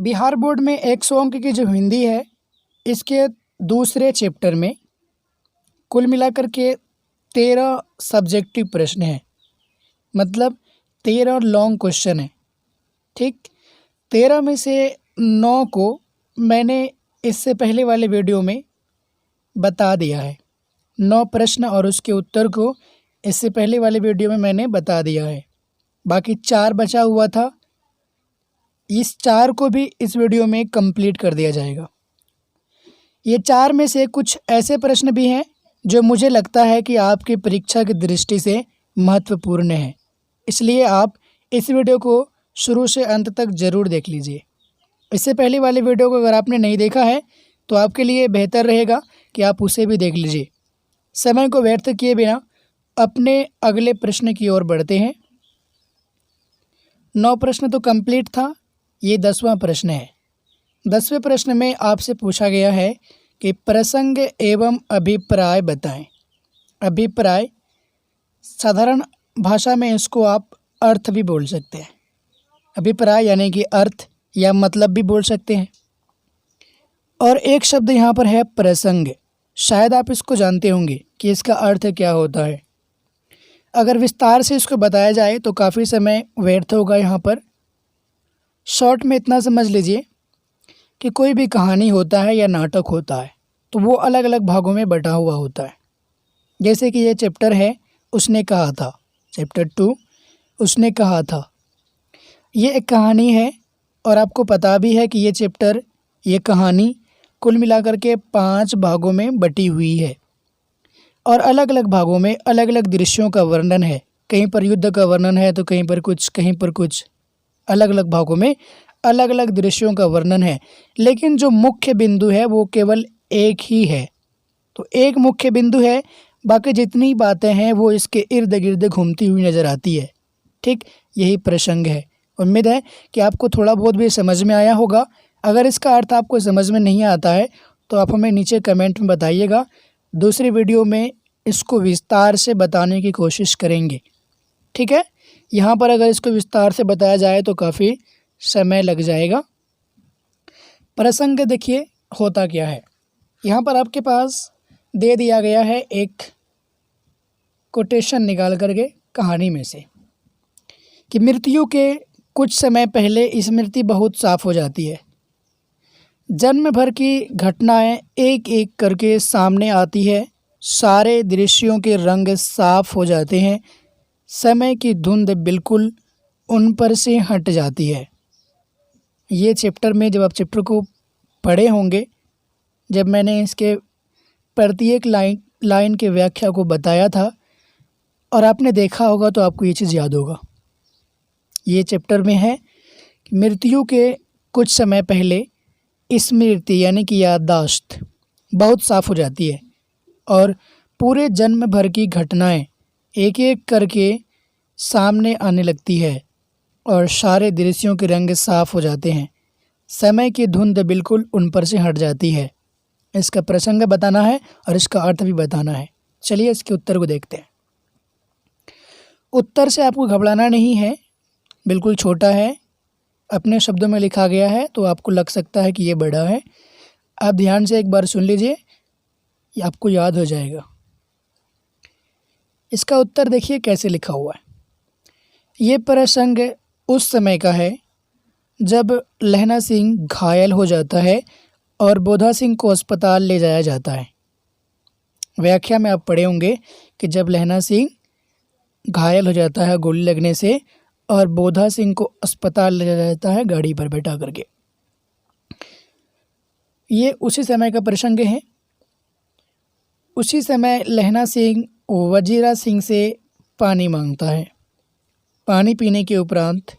Bihar board में 100 अंक की जो हिंदी है, इसके दूसरे चैप्टर में कुल मिलाकर के 13 सब्जेक्टिव प्रश्न हैं। मतलब 13 लॉन्ग क्वेश्चन हैं। ठीक, 13 में से 9 को मैंने इससे पहले वाले वीडियो में बता दिया है। 9 प्रश्न और उसके उत्तर को इससे पहले वाले वीडियो में मैंने बता दिया है। बाकी 4 बचा हुआ था, इस 4 को भी इस वीडियो में कंप्लीट कर दिया जाएगा। ये 4 में से कुछ ऐसे प्रश्न भी हैं जो मुझे लगता है कि आपकी परीक्षा की दृष्टि से महत्वपूर्ण है, इसलिए आप इस वीडियो को शुरू से अंत तक ज़रूर देख लीजिए। इससे पहले वाले वीडियो को अगर आपने नहीं देखा है तो आपके लिए बेहतर रहेगा कि आप उसे भी देख लीजिए। समय को व्यर्थ किए बिना अपने अगले प्रश्न की ओर बढ़ते हैं। 9 प्रश्न तो कंप्लीट था, ये 10वां प्रश्न है। 10वें प्रश्न में आपसे पूछा गया है कि प्रसंग एवं अभिप्राय बताएं। अभिप्राय साधारण भाषा में इसको आप अर्थ भी बोल सकते हैं। अभिप्राय यानी कि अर्थ या मतलब भी बोल सकते हैं। और एक शब्द यहाँ पर है प्रसंग। शायद आप इसको जानते होंगे कि इसका अर्थ क्या होता है। अगर विस्तार से इसको बताया जाए तो काफ़ी समय व्यर्थ होगा। यहाँ पर शॉर्ट में इतना समझ लीजिए कि कोई भी कहानी होता है या नाटक होता है तो वो अलग अलग भागों में बटा हुआ होता है। जैसे कि ये चैप्टर है उसने कहा था, चैप्टर 2 उसने कहा था, ये एक कहानी है और आपको पता भी है कि ये चैप्टर, ये कहानी कुल मिलाकर के 5 भागों में बटी हुई है और अलग अलग भागों में अलग अलग दृश्यों का वर्णन है। कहीं पर युद्ध का वर्णन है तो कहीं पर कुछ अलग अलग भागों में अलग अलग दृश्यों का वर्णन है। लेकिन जो मुख्य बिंदु है वो केवल एक ही है। तो एक मुख्य बिंदु है, बाकी जितनी बातें हैं वो इसके इर्द गिर्द घूमती हुई नज़र आती है। ठीक, यही प्रसंग है। उम्मीद है कि आपको थोड़ा बहुत भी समझ में आया होगा। अगर इसका अर्थ आपको समझ में नहीं आता है तो आप हमें नीचे कमेंट में बताइएगा। दूसरी वीडियो में इसको विस्तार से बताने की कोशिश करेंगे। ठीक है, यहाँ पर अगर इसको विस्तार से बताया जाए तो काफ़ी समय लग जाएगा। प्रसंग देखिए होता क्या है। यहाँ पर आपके पास दे दिया गया है एक कोटेशन निकाल करके कहानी में से कि मृत्यु के कुछ समय पहले स्मृति बहुत साफ हो जाती है। जन्म भर की घटनाएं एक एक करके सामने आती है। सारे दृश्यों के रंग साफ हो जाते हैं। समय की धुंध बिल्कुल उन पर से हट जाती है। ये चैप्टर में जब आप चैप्टर को पढ़े होंगे, जब मैंने इसके प्रत्येक लाइन के व्याख्या को बताया था और आपने देखा होगा तो आपको ये चीज़ याद होगा। ये चैप्टर में है कि मृत्यु के कुछ समय पहले स्मृति यानी कि याददाश्त बहुत साफ हो जाती है और पूरे जन्म भर की घटनाएं एक एक करके सामने आने लगती है और सारे दृश्यों के रंग साफ हो जाते हैं। समय की धुंध बिल्कुल उन पर से हट जाती है। इसका प्रसंग बताना है और इसका अर्थ भी बताना है। चलिए इसके उत्तर को देखते हैं। उत्तर से आपको घबराना नहीं है, बिल्कुल छोटा है, अपने शब्दों में लिखा गया है तो आपको लग सकता है कि ये बड़ा है। आप ध्यान से एक बार सुन लीजिए, ये आपको याद हो जाएगा। इसका उत्तर देखिए कैसे लिखा हुआ है। ये प्रसंग उस समय का है जब लहना सिंह घायल हो जाता है और बोधा सिंह को अस्पताल ले जाया जाता है। व्याख्या में आप पढ़े होंगे कि जब लहना सिंह घायल हो जाता है गोली लगने से और बोधा सिंह को अस्पताल ले जाया जाता है गाड़ी पर बैठा करके। ये उसी समय का प्रसंग है। उसी समय लहना सिंह वजीरा सिंह से पानी मांगता है। पानी पीने के उपरांत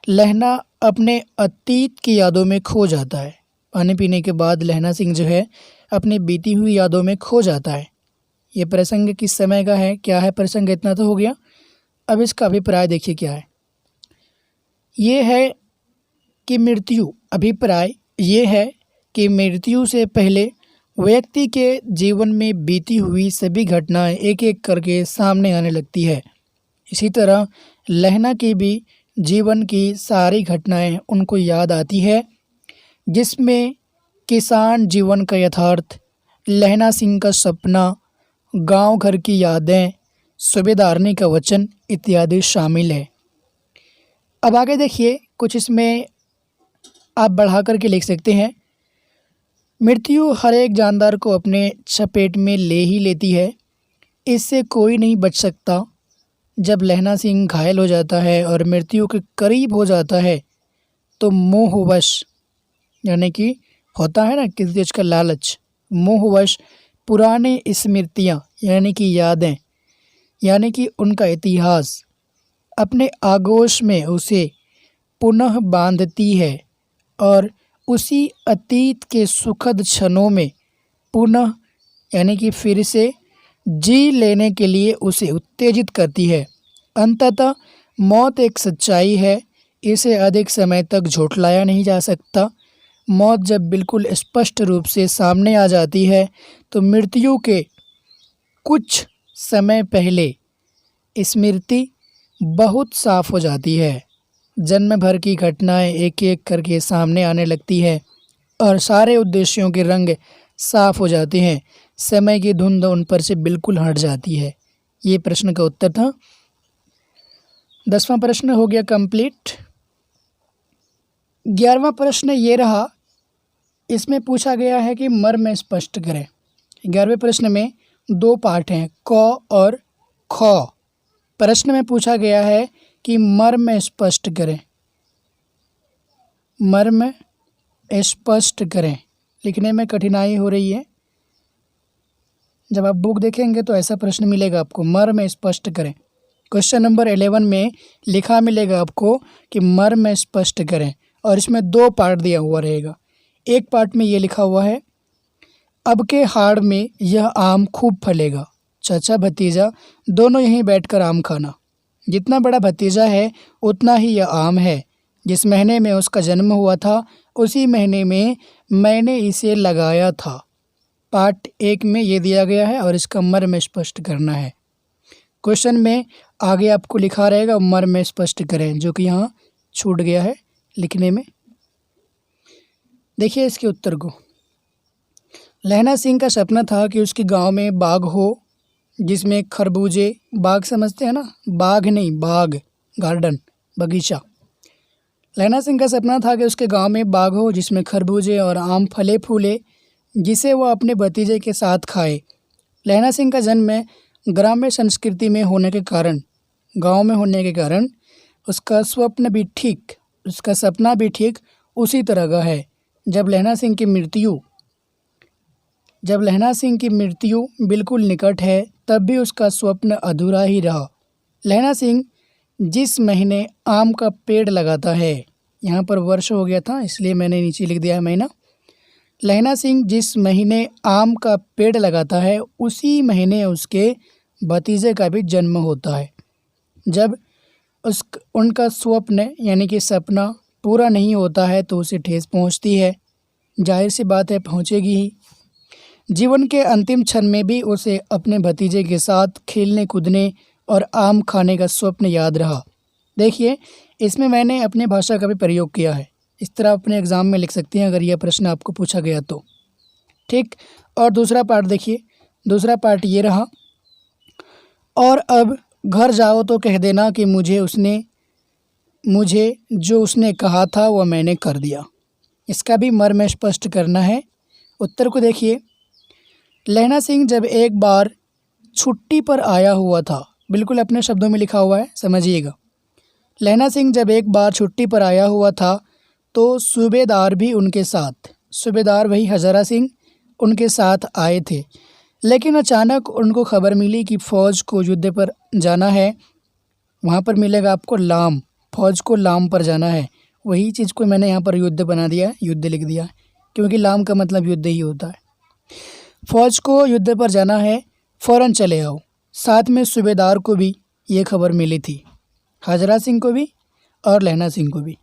लहना अपने अतीत की यादों में खो जाता है। पानी पीने के बाद लहना सिंह जो है अपनी बीती हुई यादों में खो जाता है। ये प्रसंग किस समय का है, क्या है प्रसंग, इतना तो हो गया। अब इसका अभिप्राय देखिए क्या है। ये है कि मृत्यु, अभिप्राय ये है कि मृत्यु से पहले व्यक्ति के जीवन में बीती हुई सभी घटनाएं एक एक करके सामने आने लगती है। इसी तरह लहना की भी जीवन की सारी घटनाएं उनको याद आती है जिसमें किसान जीवन का यथार्थ, लहना सिंह का सपना, गांव घर की यादें, सूबेदारनी का वचन इत्यादि शामिल है। अब आगे देखिए, कुछ इसमें आप बढ़ा कर के लिख सकते हैं। मृत्यु हर एक जानदार को अपने चपेट में ले ही लेती है, इससे कोई नहीं बच सकता। जब लहना सिंह घायल हो जाता है और मृत्यु के करीब हो जाता है तो मोहवश, यानी कि होता है ना किसी चीज़ का लालच, मोहवश पुरानी स्मृतियाँ यानी कि यादें, यानी कि उनका इतिहास अपने आगोश में उसे पुनः बांधती है और उसी अतीत के सुखद क्षणों में पुनः यानी कि फिर से जी लेने के लिए उसे उत्तेजित करती है। अंततः मौत एक सच्चाई है, इसे अधिक समय तक झुठलाया नहीं जा सकता। मौत जब बिल्कुल स्पष्ट रूप से सामने आ जाती है तो मृत्यु के कुछ समय पहले स्मृति बहुत साफ हो जाती है। जन्म भर की घटनाएं एक एक करके सामने आने लगती है और सारे उद्देश्यों के रंग साफ हो जाते हैं। समय की धुंध उन पर से बिल्कुल हट जाती है। ये प्रश्न का उत्तर था। 10वां प्रश्न हो गया कंप्लीट। 11वां प्रश्न ये रहा, इसमें पूछा गया है कि मर्म स्पष्ट करें। 11वें प्रश्न में 2 पार्ट हैं, क और ख। प्रश्न में पूछा गया है कि मर्म स्पष्ट करें। मर्म स्पष्ट करें, लिखने में कठिनाई हो रही है। जब आप बुक देखेंगे तो ऐसा प्रश्न मिलेगा आपको, मर्म स्पष्ट करें। क्वेश्चन नंबर 11 में लिखा मिलेगा आपको कि मर्म स्पष्ट करें और इसमें 2 पार्ट दिया हुआ रहेगा। एक पार्ट में ये लिखा हुआ है, अब के हाड़ में यह आम खूब फलेगा, चाचा भतीजा दोनों यहीं बैठकर आम खाना। जितना बड़ा भतीजा है उतना ही यह आम है। जिस महीने में उसका जन्म हुआ था उसी महीने में मैंने इसे लगाया था। पार्ट 1 में ये दिया गया है और इसका मर्म स्पष्ट करना है। क्वेश्चन में आगे आपको लिखा रहेगा मर्म स्पष्ट करें, जो कि यहाँ छूट गया है लिखने में। देखिए इसके उत्तर को। लहना सिंह का सपना था कि उसके गांव में बाग हो जिसमें खरबूजे, बाग समझते हैं ना, बाग नहीं बाग, गार्डन, बगीचा। लहना सिंह का सपना था कि उसके गांव में बाग हो जिसमें खरबूजे और आम फले फूले, जिसे वह अपने भतीजे के साथ खाए। लहना सिंह का जन्म ग्राम्य संस्कृति में होने के कारण, गांव में होने के कारण उसका सपना भी ठीक उसी तरह का है। जब लहना सिंह की मृत्यु बिल्कुल निकट है तब भी उसका स्वप्न अधूरा ही रहा। लहना सिंह जिस महीने आम का पेड़ लगाता है, यहाँ पर वर्ष हो गया था इसलिए मैंने नीचे लिख दिया है महीना। लहना सिंह जिस महीने आम का पेड़ लगाता है उसी महीने उसके भतीजे का भी जन्म होता है। जब उनका स्वप्न यानी कि सपना पूरा नहीं होता है तो उसे ठेस पहुँचती है। जाहिर सी बात है पहुँचेगी ही। जीवन के अंतिम क्षण में भी उसे अपने भतीजे के साथ खेलने कूदने और आम खाने का स्वप्न याद रहा। देखिए इसमें मैंने अपनी भाषा का भी प्रयोग किया है। इस तरह अपने एग्ज़ाम में लिख सकते हैं अगर यह प्रश्न आपको पूछा गया तो। ठीक, और दूसरा पार्ट देखिए। दूसरा पार्ट ये रहा, और अब घर जाओ तो कह देना कि मुझे जो उसने कहा था वह मैंने कर दिया। इसका भी मर्म स्पष्ट करना है। उत्तर को देखिए। लहना सिंह जब एक बार छुट्टी पर आया हुआ था, बिल्कुल अपने शब्दों में लिखा हुआ है, समझिएगा। लहना सिंह जब एक बार छुट्टी पर आया हुआ था तो सूबेदार भी उनके साथ, सूबेदार वही हज़ारा सिंह, उनके साथ आए थे। लेकिन अचानक उनको खबर मिली कि फ़ौज को युद्ध पर जाना है। वहाँ पर मिलेगा आपको लाम, फ़ौज को लाम पर जाना है। वही चीज़ को मैंने यहाँ पर युद्ध बना दिया है, युद्ध लिख दिया है, क्योंकि लाम का मतलब युद्ध ही होता है। फ़ौज को युद्ध पर जाना है, फ़ौरन चले आओ। साथ में सूबेदार को भी ये खबर मिली थी, हज़रा सिंह को भी और लहना सिंह को भी।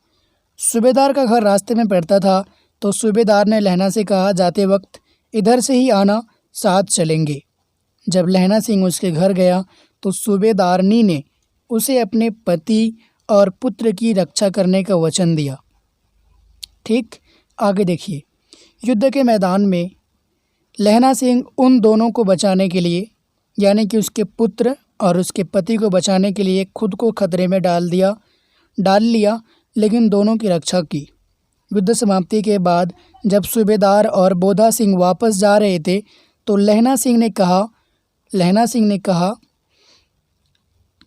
सूबेदार का घर रास्ते में पड़ता था तो सूबेदार ने लहना से कहा, जाते वक्त इधर से ही आना, साथ चलेंगे। जब लहना सिंह उसके घर गया तो सूबेदारनी ने उसे अपने पति और पुत्र की रक्षा करने का वचन दिया। ठीक, आगे देखिए, युद्ध के मैदान में लहना सिंह उन दोनों को बचाने के लिए, यानी कि उसके पुत्र और उसके पति को बचाने के लिए खुद को खतरे में डाल लिया, लेकिन दोनों की रक्षा की। युद्ध समाप्ति के बाद जब सूबेदार और बोधा सिंह वापस जा रहे थे तो लहना सिंह ने कहा,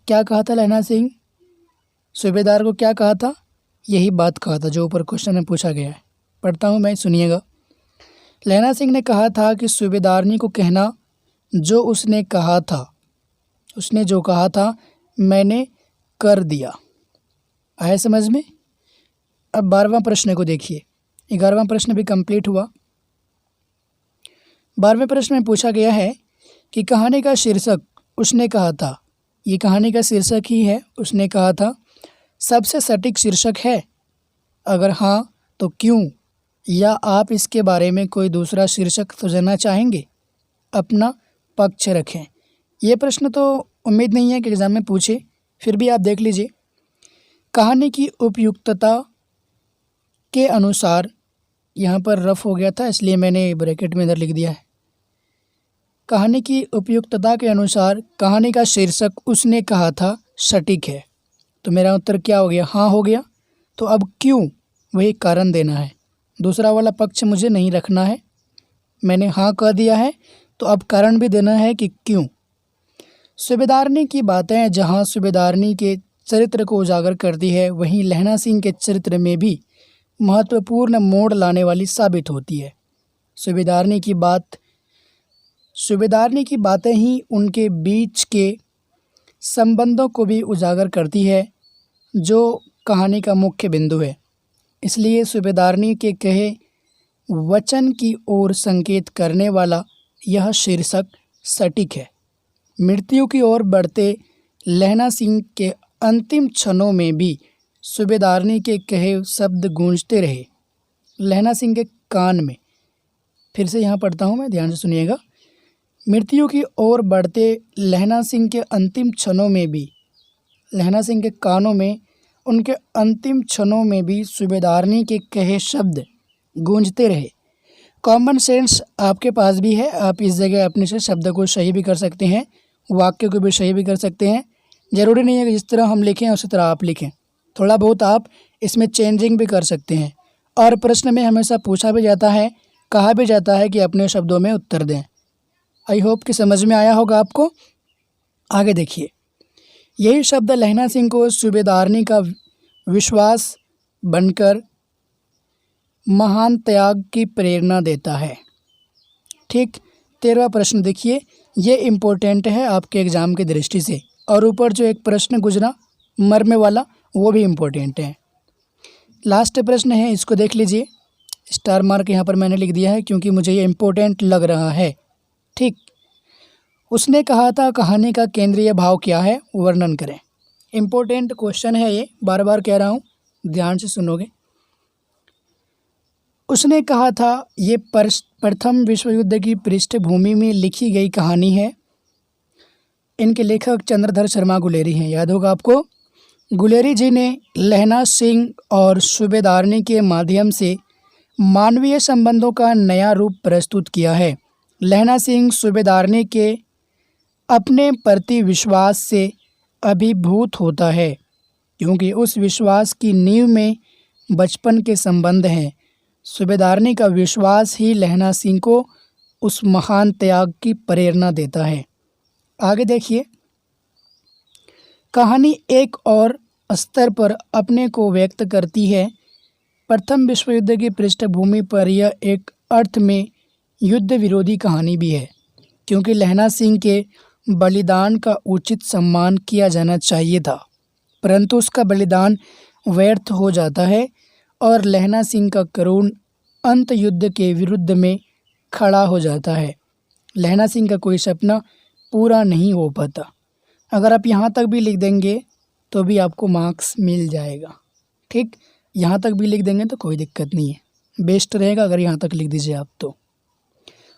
क्या कहा था लहना सिंह? सूबेदार को क्या कहा था? यही बात कहा था जो ऊपर क्वेश्चन में पूछा गया है। पढ़ता हूँ मैं, सुनिएगा। लहना सिंह ने कहा था कि सूबेदारनी को कहना जो उसने जो कहा था मैंने कर दिया। आया समझ में? अब 12वां प्रश्न को देखिए। 11वां प्रश्न भी कंप्लीट हुआ। 12वें प्रश्न में पूछा गया है कि कहानी का शीर्षक उसने कहा था, ये कहानी का शीर्षक ही है, उसने कहा था, सबसे सटीक शीर्षक है? अगर हाँ तो क्यों? या आप इसके बारे में कोई दूसरा शीर्षक सुझाना चाहेंगे? अपना पक्ष रखें। ये प्रश्न तो उम्मीद नहीं है कि एग्ज़ाम में पूछे, फिर भी आप देख लीजिए। कहानी की उपयुक्तता के अनुसार, यहाँ पर रफ हो गया था इसलिए मैंने ब्रैकेट में इधर लिख दिया है। कहानी की उपयुक्तता के अनुसार कहानी का शीर्षक उसने कहा था सटीक है। तो मेरा उत्तर क्या हो गया? हाँ हो गया। तो अब क्यों, वही कारण देना है। दूसरा वाला पक्ष मुझे नहीं रखना है, मैंने हाँ कह दिया है, तो अब कारण भी देना है कि क्यों। सूबेदारनी की बातें जहाँ सूबेदारनी के चरित्र को उजागर करती है, वहीं लहना सिंह के चरित्र में भी महत्वपूर्ण मोड़ लाने वाली साबित होती है। सूबेदारनी की बातें ही उनके बीच के संबंधों को भी उजागर करती है, जो कहानी का मुख्य बिंदु है। इसलिए सूबेदारनी के कहे वचन की ओर संकेत करने वाला यह शीर्षक सटीक है। मृत्यु की ओर बढ़ते लहना सिंह के अंतिम क्षणों में भी सूबेदारनी के कहे शब्द गूंजते रहे लहना सिंह के कान में। फिर से यहाँ पढ़ता हूँ मैं, ध्यान से सुनिएगा। मृत्यु की ओर बढ़ते लहना सिंह के अंतिम क्षणों में भी, लहना सिंह के कानों में, उनके अंतिम क्षणों में भी सूबेदारनी के कहे शब्द गूंजते रहे। कॉमन सेंस आपके पास भी है, आप इस जगह अपने से शब्द को सही भी कर सकते हैं, वाक्य को भी सही भी कर सकते हैं। ज़रूरी नहीं है कि जिस तरह हम लिखें उसी तरह आप लिखें, थोड़ा बहुत आप इसमें चेंजिंग भी कर सकते हैं। और प्रश्न में हमेशा पूछा भी जाता है, कहा भी जाता है कि अपने शब्दों में उत्तर दें। आई होप कि समझ में आया होगा आपको। आगे देखिए, यही शब्द लहना सिंह को सूबेदारनी का विश्वास बनकर महान त्याग की प्रेरणा देता है। ठीक, 13वां प्रश्न देखिए, ये इम्पोर्टेंट है आपके एग्ज़ाम की दृष्टि से। और ऊपर जो एक प्रश्न गुजरा मर्म वाला, वो भी इम्पोर्टेंट है। लास्ट प्रश्न है, इसको देख लीजिए। स्टार मार्क यहाँ पर मैंने लिख दिया है क्योंकि मुझे ये इम्पोर्टेंट लग रहा है। ठीक, उसने कहा था कहानी का केंद्रीय भाव क्या है, वर्णन करें। इम्पोर्टेंट क्वेश्चन है ये, बार बार कह रहा हूँ, ध्यान से सुनोगे। उसने कहा था ये प्रथम विश्व युद्ध की पृष्ठभूमि में लिखी गई कहानी है। इनके लेखक चंद्रधर शर्मा गुलेरी हैं, याद होगा आपको। गुलेरी जी ने लहना सिंह और सूबेदारनी के माध्यम से मानवीय संबंधों का नया रूप प्रस्तुत किया है। लहना सिंह सूबेदारनी के अपने प्रति विश्वास से अभिभूत होता है, क्योंकि उस विश्वास की नींव में बचपन के संबंध हैं। सूबेदारनी का विश्वास ही लहना सिंह को उस महान त्याग की प्रेरणा देता है। आगे देखिए, कहानी एक और स्तर पर अपने को व्यक्त करती है। प्रथम विश्व युद्ध की पृष्ठभूमि पर यह एक अर्थ में युद्ध विरोधी कहानी भी है, क्योंकि लहना सिंह के बलिदान का उचित सम्मान किया जाना चाहिए था, परंतु उसका बलिदान व्यर्थ हो जाता है और लहना सिंह का करुण अंत युद्ध के विरुद्ध में खड़ा हो जाता है। लहना सिंह का कोई सपना पूरा नहीं हो पाता। अगर आप यहाँ तक भी लिख देंगे तो भी आपको मार्क्स मिल जाएगा। ठीक, यहाँ तक भी लिख देंगे तो कोई दिक्कत नहीं है, बेस्ट रहेगा अगर यहाँ तक लिख दीजिए आप तो।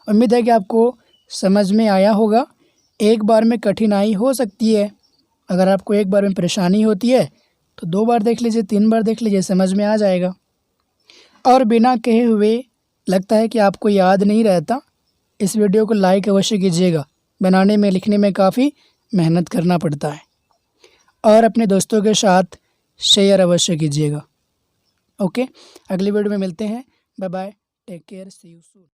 उम्मीद है कि आपको समझ में आया होगा। एक बार में कठिनाई हो सकती है, अगर आपको एक बार में परेशानी होती है तो 2 बार देख लीजिए, 3 बार देख लीजिए, समझ में आ जाएगा। और बिना कहे हुए लगता है कि आपको याद नहीं रहता, इस वीडियो को लाइक अवश्य कीजिएगा। बनाने में लिखने में काफ़ी मेहनत करना पड़ता है। और अपने दोस्तों के साथ शेयर अवश्य कीजिएगा। ओके, अगली वीडियो में मिलते हैं। Bye bye, take care, see you soon.